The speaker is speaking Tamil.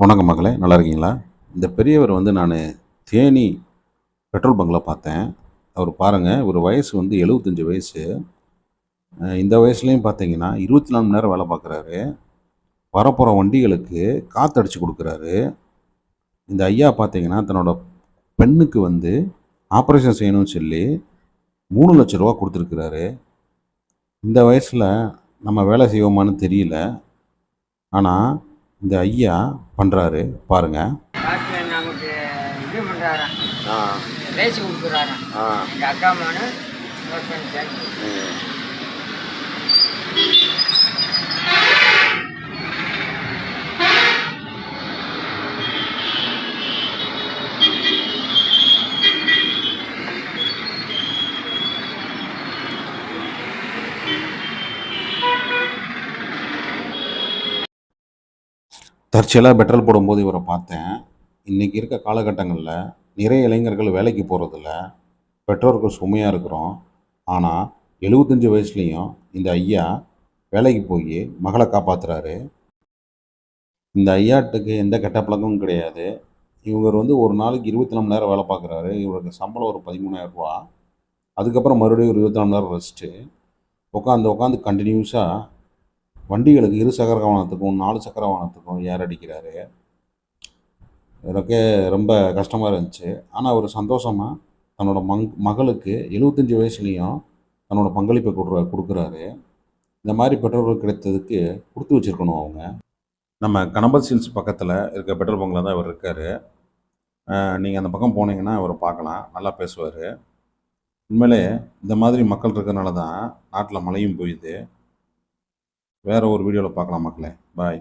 வணக்கம் மகளே, நல்லா இருக்கீங்களா? இந்த பெரியவர் நான் தேனி பெட்ரோல் பங்க்ல பார்த்தேன். அவர் பாருங்க, ஒரு வயசு 75 வயசு. இந்த வயசுலயும் பார்த்தீங்கன்னா, 24 மணி நேரம் வேலை பார்க்குறாரு. வரப்போற வண்டிகளுக்கு காத்தடிச்சு குடுக்குறாரு. இந்த ஐயா பார்த்தீங்கன்னா, தன்னோட பெண்ணுக்கு ஆப்பரேஷன் செய்யணும்னு சொல்லி ரூ. 3,00,000 குடுத்துருக்கிறாரு. இந்த வயசுல நம்ம வேலை செய்வோமான்னு தெரியல. ஆனா, இந்த ஐயா பண்றாரு பாருங்க. டாக்டர் நமக்கு இது பண்ணுறாராம், ஆ பேசி கொடுக்குறாராம். ஆ எங்கள் அக்கா மகனு ஒர்க் பண்ணிட்டேன். தற்செயலாக பெட்ரோல் போடும்போது இவரை பார்த்தேன். இன்றைக்கி இருக்க காலகட்டங்களில் நிறைய இளைஞர்கள் வேலைக்கு போகிறதில்ல, பெற்றோர்கள் சுமையாக இருக்கிறோம். ஆனால் 75 வயசுலேயும் இந்த ஐயா வேலைக்கு போய் மகளை காப்பாற்றுறாரு. இந்த ஐயாட்டுக்கு எந்த கெட்ட பழக்கமும் கிடையாது. இவர் ஒரு நாளைக்கு 24 மணி நேரம் வேலை பார்க்குறாரு. இவருக்கு சம்பளம் ஒரு 13,000 ரூபா. அதுக்கப்புறம் மறுபடியும் ஒரு 24 மணி நேரம் ரெஸ்ட்டு. உட்காந்து கண்டினியூஸாக வண்டிகளுக்கு 2 சக்கர வாகனத்துக்கும் 4 சக்கர வாகனத்துக்கும் ஏர் அடிக்கிறாரு. எனக்கே ரொம்ப கஷ்டமாக இருந்துச்சு. ஆனால் அவர் சந்தோஷமாக தன்னோட மகளுக்கு 75 வயசுலேயும் தன்னோட பங்களிப்பை கொடுக்குறாரு. இந்த மாதிரி பெட்ரோல் கிடைத்ததுக்கு கொடுத்து வச்சுருக்கணும் அவங்க. நம்ம கணபதி ஹில்ஸ் பக்கத்தில் இருக்க பெட்ரோல் பங்கில் தான் அவர் இருக்கார். நீங்கள் அந்த பக்கம் போனீங்கன்னா அவரை பார்க்கலாம். நல்லா பேசுவார். உண்மையிலே இந்த மாதிரி மக்கள் இருக்கிறனால தான் நாட்டில் மழையும் பெய்யுது. வேறு ஒரு வீடியோவில் பார்க்கலாம் மக்களே. பாய்.